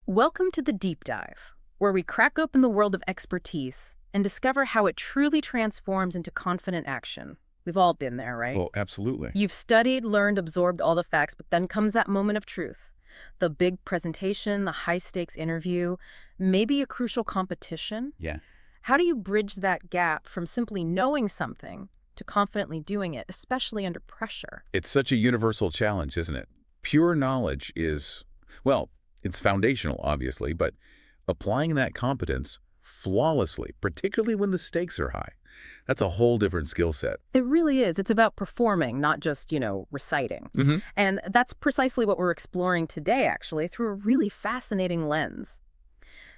Welcome to the Deep Dive, where we crack open the world of expertise and discover how it truly transforms into confident action. We've all been there, right? Oh, absolutely. You've studied, learned, absorbed all the facts, but then comes that moment of truth. The big presentation, the high-stakes interview, maybe a crucial competition. Yeah. How do you bridge that gap from simply knowing something to confidently doing it, especially under pressure? It's such a universal challenge, isn't it? Pure knowledge is, well, it's foundational, obviously, but applying that competence flawlessly, particularly when the stakes are high, that's a whole different skill set. It really is. It's about performing, not just, reciting. Mm-hmm. And that's precisely what we're exploring today, actually, through a really fascinating lens.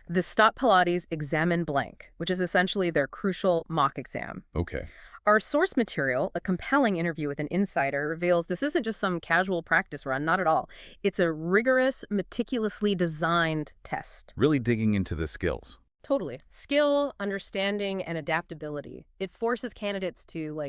The Stott Pilates Examen Blank, which is essentially their crucial mock exam. Okay. Our source material, a compelling interview with an insider, reveals this isn't just some casual practice run, not at all. It's a rigorous, meticulously designed test. Really digging into the skills. Totally. Skill, understanding, and adaptability. It forces candidates to,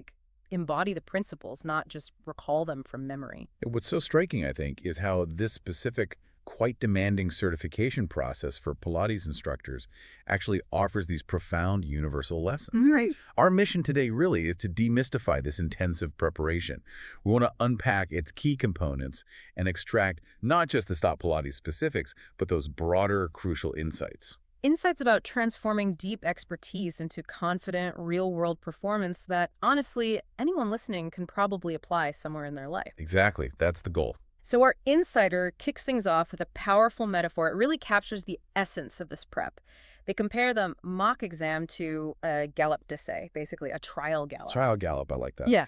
embody the principles, not just recall them from memory. What's so striking, I think, is how this specific, quite demanding certification process for Pilates instructors actually offers these profound universal lessons. Right. Our mission today really is to demystify this intensive preparation. We want to unpack its key components and extract not just the Stott Pilates specifics, but those broader, crucial insights. Insights about transforming deep expertise into confident, real-world performance that, honestly, anyone listening can probably apply somewhere in their life. Exactly. That's the goal. So our insider kicks things off with a powerful metaphor. It really captures the essence of this prep. They compare the mock exam to a galop d'essai, basically a trial gallop. Trial gallop, I like that. Yeah.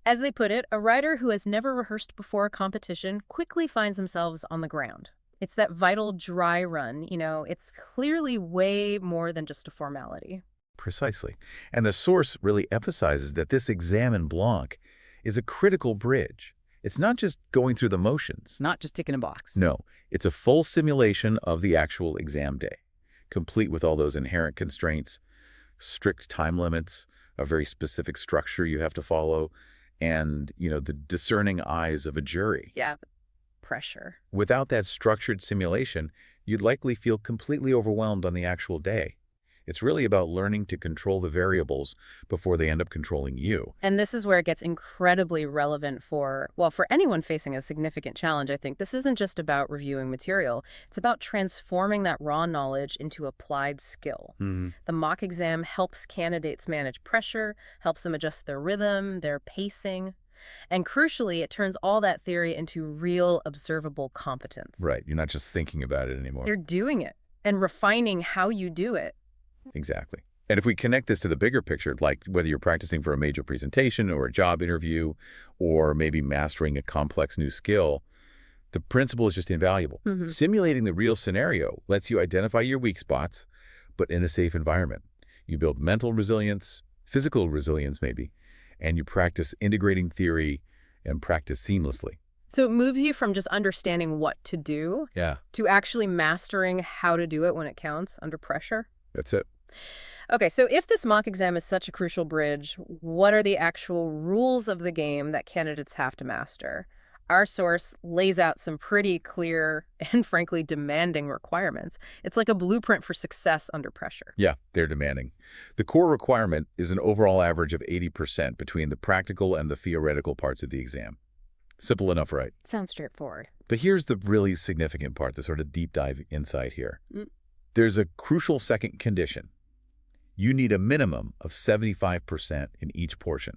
As they put it, a rider who has never rehearsed before a competition quickly finds themselves on the ground. It's that vital dry run, it's clearly way more than just a formality. Precisely. And the source really emphasizes that this examen blanc is a critical bridge. It's not just going through the motions. Not just ticking a box. No, it's a full simulation of the actual exam day, complete with all those inherent constraints, strict time limits, a very specific structure you have to follow, and, the discerning eyes of a jury. Yeah, pressure. Without that structured simulation, you'd likely feel completely overwhelmed on the actual day. It's really about learning to control the variables before they end up controlling you. And this is where it gets incredibly relevant for anyone facing a significant challenge, I think. This isn't just about reviewing material. It's about transforming that raw knowledge into applied skill. Mm-hmm. The mock exam helps candidates manage pressure, helps them adjust their rhythm, their pacing. And crucially, it turns all that theory into real, observable competence. Right. You're not just thinking about it anymore. You're doing it and refining how you do it. Exactly. And if we connect this to the bigger picture, like whether you're practicing for a major presentation or a job interview, or maybe mastering a complex new skill, the principle is just invaluable. Mm-hmm. Simulating the real scenario lets you identify your weak spots, but in a safe environment. You build mental resilience, physical resilience maybe, and you practice integrating theory and practice seamlessly. So it moves you from just understanding what to do to actually mastering how to do it when it counts under pressure. That's it. Okay, so if this mock exam is such a crucial bridge, what are the actual rules of the game that candidates have to master? Our source lays out some pretty clear and frankly demanding requirements. It's like a blueprint for success under pressure. Yeah, they're demanding. The core requirement is an overall average of 80% between the practical and the theoretical parts of the exam. Simple enough, right? Sounds straightforward. But here's the really significant part, the sort of deep dive insight here. There's a crucial second condition. You need a minimum of 75% in each portion.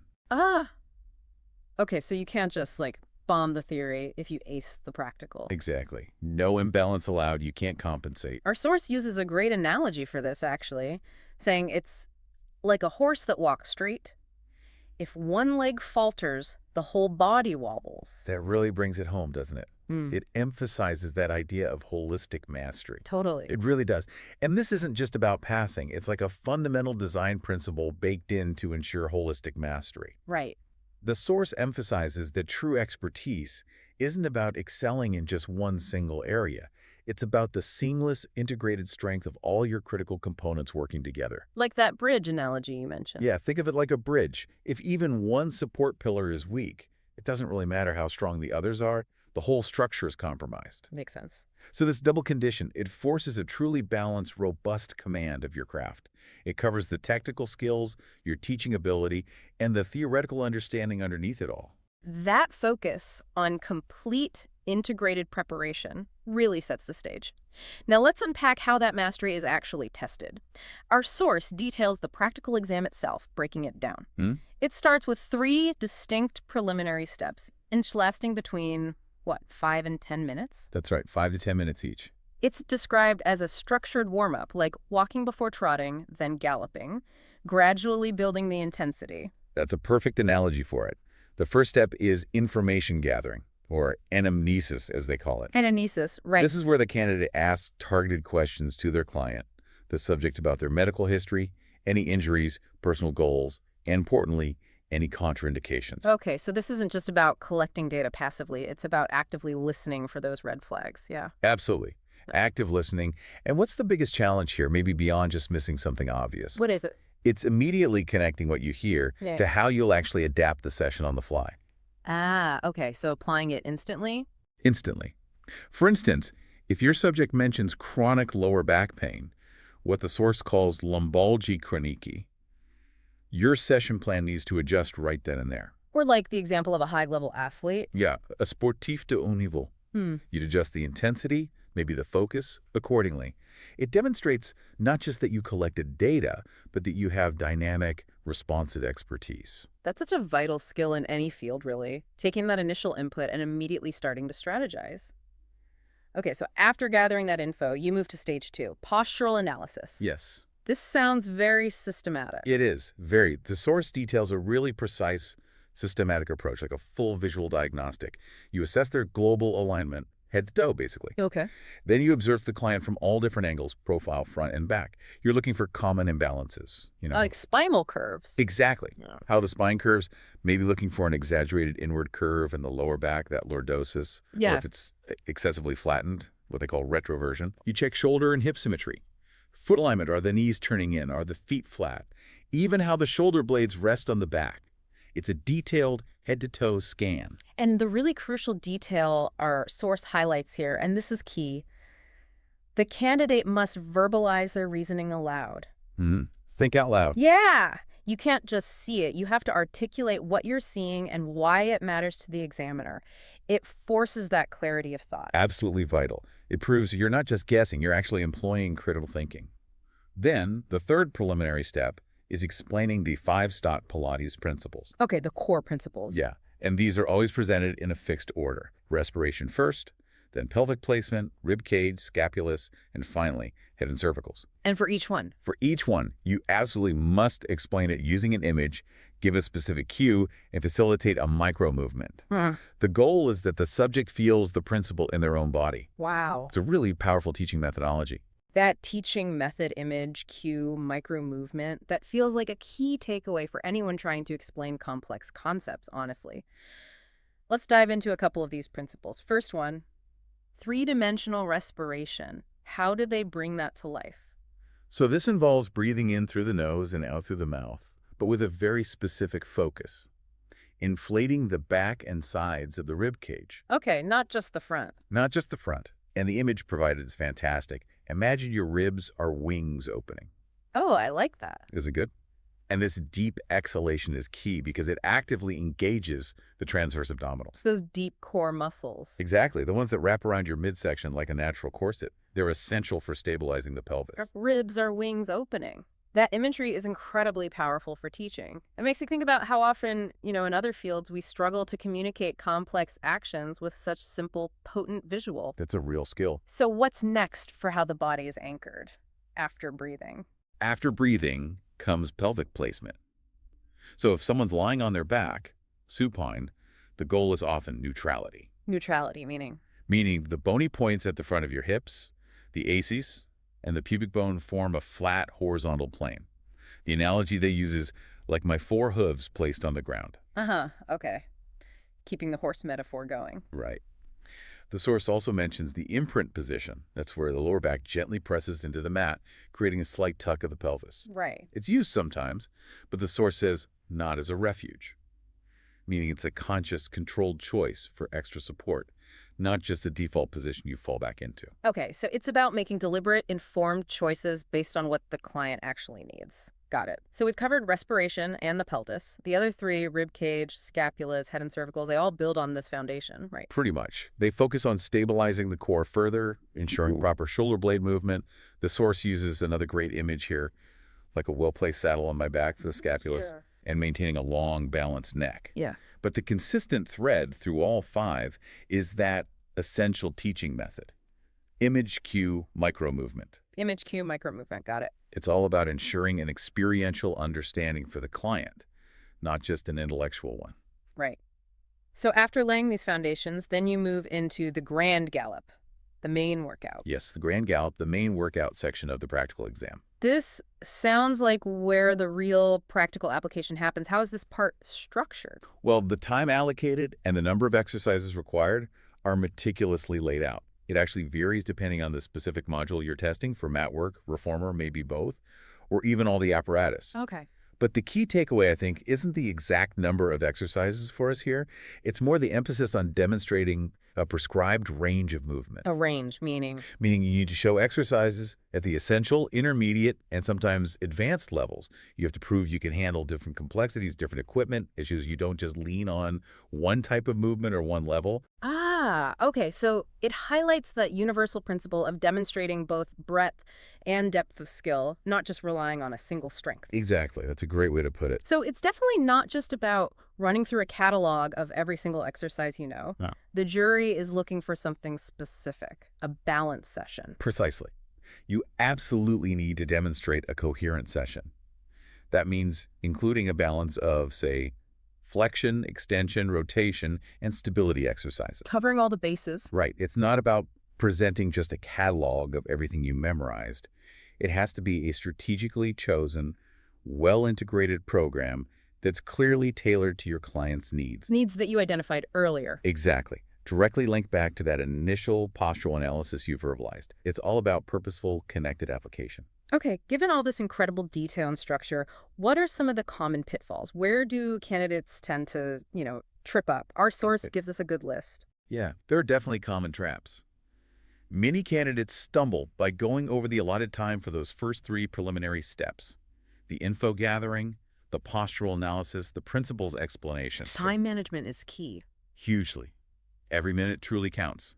Okay, so you can't just, bomb the theory if you ace the practical. Exactly. No imbalance allowed. You can't compensate. Our source uses a great analogy for this, actually, saying it's like a horse that walks straight. If one leg falters, the whole body wobbles. That really brings it home, doesn't it? It emphasizes that idea of holistic mastery. Totally. It really does. And this isn't just about passing. It's like a fundamental design principle baked in to ensure holistic mastery. Right. The source emphasizes that true expertise isn't about excelling in just one single area. It's about the seamless, integrated strength of all your critical components working together. Like that bridge analogy you mentioned. Yeah, think of it like a bridge. If even one support pillar is weak, it doesn't really matter how strong the others are. the whole structure is compromised. Makes sense. So this double condition, it forces a truly balanced, robust command of your craft. It covers the technical skills, your teaching ability, and the theoretical understanding underneath it all. That focus on complete integrated preparation really sets the stage. Now let's unpack how that mastery is actually tested. Our source details the practical exam itself, breaking it down. Hmm? It starts with 3 distinct preliminary steps, each lasting between, 5 and 10 minutes? That's right, 5 to 10 minutes each. It's described as a structured warm-up, like walking before trotting, then galloping, gradually building the intensity. That's a perfect analogy for it. The first step is information gathering, or anamnesis, as they call it. Anamnesis, right. This is where the candidate asks targeted questions to their client, the subject about their medical history, any injuries, personal goals, and importantly, any contraindications. Okay, so this isn't just about collecting data passively. It's about actively listening for those red flags, yeah. Absolutely. Active listening. And what's the biggest challenge here, maybe beyond just missing something obvious? What is it? It's immediately connecting what you hear Yeah. to how you'll actually adapt the session on the fly. Ah, okay, so applying it instantly? Instantly. For instance, if your subject mentions chronic lower back pain, what the source calls lumbalgia chronici, your session plan needs to adjust right then and there. Or like the example of a high-level athlete? Yeah, a sportif de haut niveau. You'd adjust the intensity, maybe the focus, accordingly. It demonstrates not just that you collected data, but that you have dynamic, responsive expertise. That's such a vital skill in any field, really. Taking that initial input and immediately starting to strategize. Okay, so after gathering that info, you move to stage 2, postural analysis. Yes, This sounds very systematic. it is. Very. The source details a really precise, systematic approach, like a full visual diagnostic. You assess their global alignment, head to toe, basically. Okay. Then you observe the client from all different angles, profile, front, and back. You're looking for common imbalances, Like spinal curves. Exactly. Yeah. How the spine curves, maybe looking for an exaggerated inward curve in the lower back, that lordosis. Or Yeah. if it's excessively flattened, what they call retroversion. You check shoulder and hip symmetry. Foot alignment, are the knees turning in? Are the feet flat? Even how the shoulder blades rest on the back. It's a detailed head-to-toe scan. And the really crucial detail our source highlights here, and this is key, the candidate must verbalize their reasoning aloud. Think out loud. Yeah! You can't just see it. You have to articulate what you're seeing and why it matters to the examiner. It forces that clarity of thought. Absolutely vital. It proves you're not just guessing, you're actually employing critical thinking. Then, the third preliminary step is explaining the 5 Stott Pilates principles. Okay, the core principles. Yeah, and these are always presented in a fixed order. Respiration first, then pelvic placement, rib cage, scapulus, and finally, head and cervicals. And for each one? For each one, you absolutely must explain it using an image, give a specific cue, and facilitate a micro movement. The goal is that the subject feels the principle in their own body. Wow. It's a really powerful teaching methodology. That teaching method, image, cue, micro movement, that feels like a key takeaway for anyone trying to explain complex concepts, honestly. Let's dive into a couple of these principles. First one, 3-dimensional respiration. How do they bring that to life? So this involves breathing in through the nose and out through the mouth, but with a very specific focus. Inflating the back and sides of the rib cage. Okay, not just the front. Not just the front. And the image provided is fantastic. Imagine your ribs are wings opening. Oh, I like that. Is it good? And this deep exhalation is key because it actively engages the transverse abdominals. So those deep core muscles. Exactly. The ones that wrap around your midsection like a natural corset. They're essential for stabilizing the pelvis. Ribs are wings opening. That imagery is incredibly powerful for teaching. It makes you think about how often, in other fields, we struggle to communicate complex actions with such simple, potent visual. That's a real skill. So what's next for how the body is anchored after breathing? After breathing comes pelvic placement. So if someone's lying on their back, supine, the goal is often neutrality. Neutrality, meaning? Meaning the bony points at the front of your hips, the aces, and the pubic bone form a flat horizontal plane. The analogy they use is like my 4 hooves placed on the ground. Okay. Keeping the horse metaphor going. Right. The source also mentions the imprint position. That's where the lower back gently presses into the mat, creating a slight tuck of the pelvis. Right. It's used sometimes, but the source says not as a refuge, meaning it's a conscious, controlled choice for extra support, not just the default position you fall back into. Okay, so it's about making deliberate, informed choices based on what the client actually needs. Got it. So we've covered respiration and the pelvis. The other three, rib cage, scapulas, head and cervicals, they all build on this foundation, right? Pretty much. They focus on stabilizing the core further, ensuring proper shoulder blade movement. The source uses another great image here, like a well-placed saddle on my back for the scapulus, Sure. and maintaining a long, balanced neck. Yeah. But the consistent thread through all five is that essential teaching method, image cue micro movement. Image cue, micro movement. Got it. It's all about ensuring an experiential understanding for the client, not just an intellectual one. Right. So after laying these foundations, then you move into the grand gallop, the main workout. Yes, the Grand Gallop, the main workout section of the practical exam. This sounds like where the real practical application happens. How is this part structured? Well, the time allocated and the number of exercises required are meticulously laid out. It actually varies depending on the specific module you're testing for mat work, reformer, maybe both, or even all the apparatus. Okay. But the key takeaway, I think, isn't the exact number of exercises for us here. It's more the emphasis on demonstrating a prescribed range of movement, A range, meaning? meaning you need to show exercises at the essential, intermediate, and sometimes advanced levels. You have to prove you can handle different complexities, different equipment issues. You don't just lean on one type of movement or one level. Ah, okay. So it highlights the universal principle of demonstrating both breadth and depth of skill, not just relying on a single strength. Exactly. That's a great way to put it. So it's definitely not just about running through a catalog of every single exercise you know. No. The jury is looking for something specific, a balance session. Precisely. You absolutely need to demonstrate a coherent session. That means including a balance of, say, flexion, extension, rotation, and stability exercises. Covering all the bases. Right. It's not about presenting just a catalog of everything you memorized. It has to be a strategically chosen, well-integrated program that's clearly tailored to your client's needs. Needs that you identified earlier. Exactly. Directly linked back to that initial postural analysis you verbalized. It's all about purposeful, connected application. Okay, given all this incredible detail and structure, what are some of the common pitfalls? Where do candidates tend to, trip up? Our source gives us a good list. Yeah, there are definitely common traps. Many candidates stumble by going over the allotted time for those first three preliminary steps: the info gathering, the postural analysis, the principles explanation. Time management is key. Hugely. Every minute truly counts.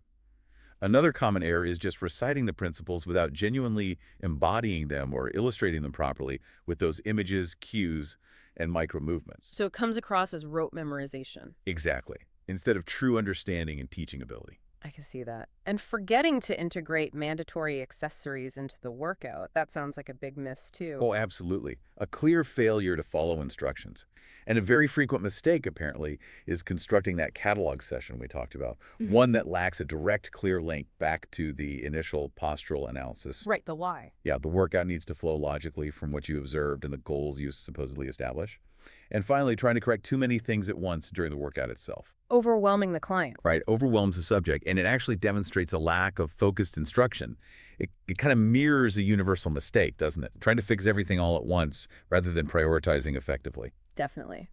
Another common error is just reciting the principles without genuinely embodying them or illustrating them properly with those images, cues, and micro movements. So it comes across as rote memorization. Exactly. Instead of true understanding and teaching ability. I can see that. And forgetting to integrate mandatory accessories into the workout, that sounds like a big miss too. Oh, absolutely. A clear failure to follow instructions. And a very frequent mistake, apparently, is constructing that catalog session we talked about, one that lacks a direct, clear link back to the initial postural analysis. Right, the why. Yeah, the workout needs to flow logically from what you observed and the goals you supposedly establish. And finally, trying to correct too many things at once during the workout itself. Overwhelming the client. Right, overwhelms the subject, and it actually demonstrates a lack of focused instruction. It kind of mirrors a universal mistake, doesn't it? Trying to fix everything all at once rather than prioritizing effectively. Definitely.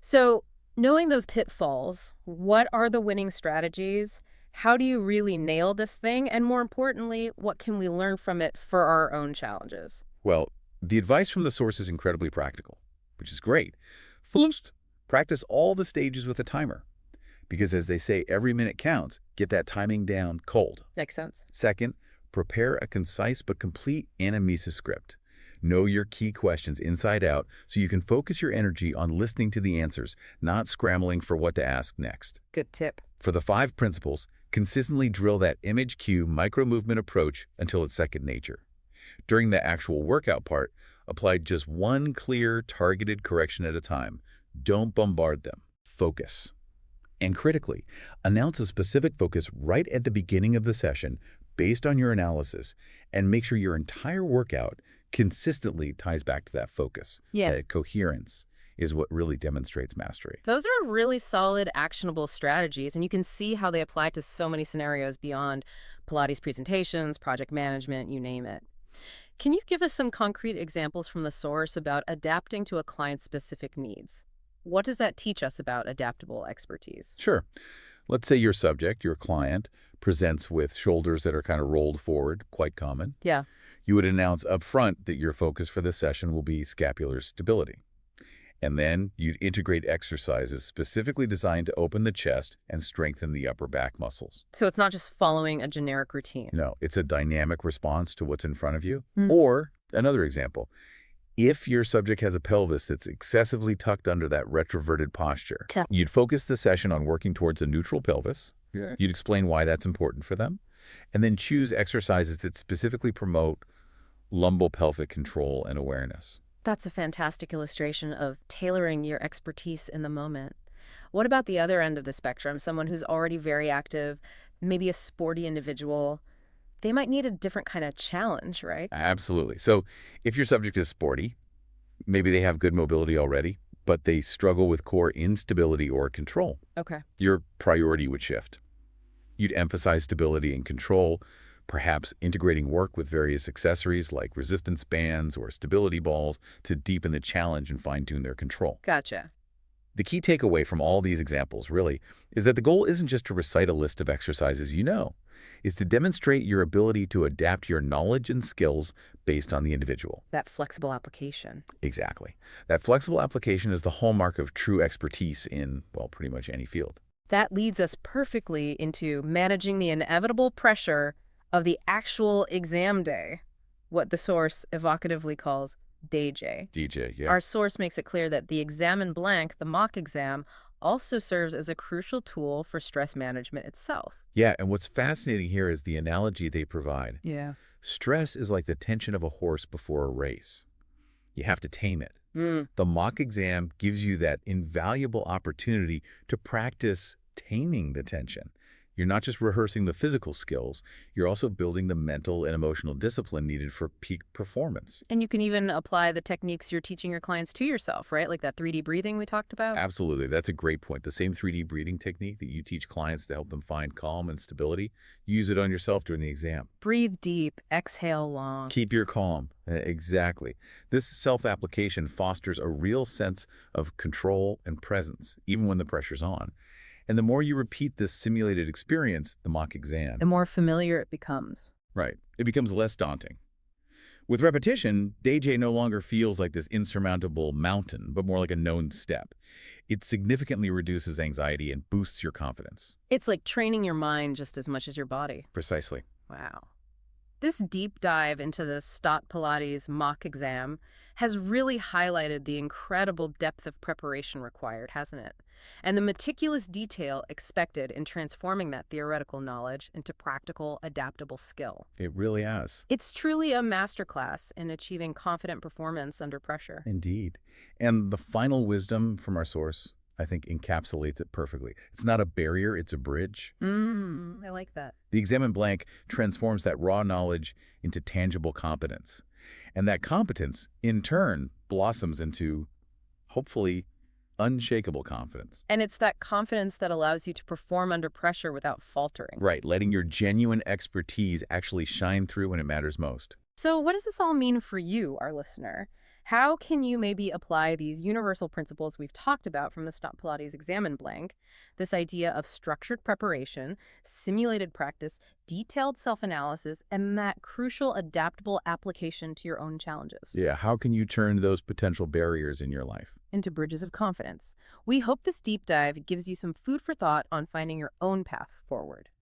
So, knowing those pitfalls, what are the winning strategies? How do you really nail this thing? And more importantly, what can we learn from it for our own challenges? Well, the advice from the source is incredibly practical, which is great. First, practice all the stages with a timer. Because as they say, every minute counts. Get that timing down cold. Makes sense. Second, prepare a concise but complete anamnesis script. Know your key questions inside out so you can focus your energy on listening to the answers, not scrambling for what to ask next. Good tip. For the 5 principles, consistently drill that image cue micro-movement approach until it's second nature. During the actual workout part, apply just one clear, targeted correction at a time. Don't bombard them. Focus. And critically, announce a specific focus right at the beginning of the session based on your analysis, and make sure your entire workout consistently ties back to that focus. Yeah. That coherence is what really demonstrates mastery. Those are really solid, actionable strategies, and you can see how they apply to so many scenarios beyond Pilates presentations, project management, you name it. Can you give us some concrete examples from the source about adapting to a client's specific needs? What does that teach us about adaptable expertise? Sure. Let's say your subject, your client, presents with shoulders that are kind of rolled forward, quite common. Yeah. You would announce up front that your focus for this session will be scapular stability. And then you'd integrate exercises specifically designed to open the chest and strengthen the upper back muscles. So it's not just following a generic routine. No, it's a dynamic response to what's in front of you. Mm. Or, another example, if your subject has a pelvis that's excessively tucked under that retroverted posture, Yeah. you'd focus the session on working towards a neutral pelvis. Yeah. You'd explain why that's important for them, and then choose exercises that specifically promote lumbopelvic control and awareness. That's a fantastic illustration of tailoring your expertise in the moment. What about the other end of the spectrum, someone who's already very active, maybe a sporty individual? They might need a different kind of challenge, right? Absolutely. So if your subject is sporty, maybe they have good mobility already, but they struggle with core instability or control, Okay. your priority would shift. You'd emphasize stability and control, perhaps integrating work with various accessories like resistance bands or stability balls to deepen the challenge and fine-tune their control. Gotcha. The key takeaway from all these examples, really, is that the goal isn't just to recite a list of exercises you know. It's to demonstrate your ability to adapt your knowledge and skills based on the individual. That flexible application. Exactly. That flexible application is the hallmark of true expertise in, well, pretty much any field. That leads us perfectly into managing the inevitable pressure of the actual exam day, what the source evocatively calls day J. DJ, yeah. Our source makes it clear that the exam in blank, the mock exam, also serves as a crucial tool for stress management itself. Yeah, and what's fascinating here is the analogy they provide. Yeah. Stress is like the tension of a horse before a race. You have to tame it. Mm. The mock exam gives you that invaluable opportunity to practice taming the tension. You're not just rehearsing the physical skills, you're also building the mental and emotional discipline needed for peak performance. And you can even apply the techniques you're teaching your clients to yourself, right? Like that 3D breathing we talked about. Absolutely. That's a great point. The same 3D breathing technique that you teach clients to help them find calm and stability, use it on yourself during the exam. Breathe deep, exhale long. Keep your calm. Exactly. This self-application fosters a real sense of control and presence, even when the pressure's on. And the more you repeat this simulated experience, the mock exam, The more familiar it becomes. right, it becomes less daunting. With repetition, Day J no longer feels like this insurmountable mountain, but more like a known step. It significantly reduces anxiety and boosts your confidence. It's like training your mind just as much as your body. Precisely. Wow. This deep dive into the Stott Pilates mock exam has really highlighted the incredible depth of preparation required, hasn't it? And the meticulous detail expected in transforming that theoretical knowledge into practical, adaptable skill. It really has. It's truly a masterclass in achieving confident performance under pressure. Indeed. And the final wisdom from our source, I think, encapsulates it perfectly. It's not a barrier, it's a bridge. I like that. The exam in blank transforms that raw knowledge into tangible competence. And that competence, in turn, blossoms into, hopefully, unshakable confidence. And it's that confidence that allows you to perform under pressure without faltering. Right, letting your genuine expertise actually shine through when it matters most. So what does this all mean for you, our listener? How can you maybe apply these universal principles we've talked about from the Stott Pilates exam in blank, this idea of structured preparation, simulated practice, detailed self-analysis, and that crucial adaptable application to your own challenges? Yeah, how can you turn those potential barriers in your life into bridges of confidence? We hope this deep dive gives you some food for thought on finding your own path forward.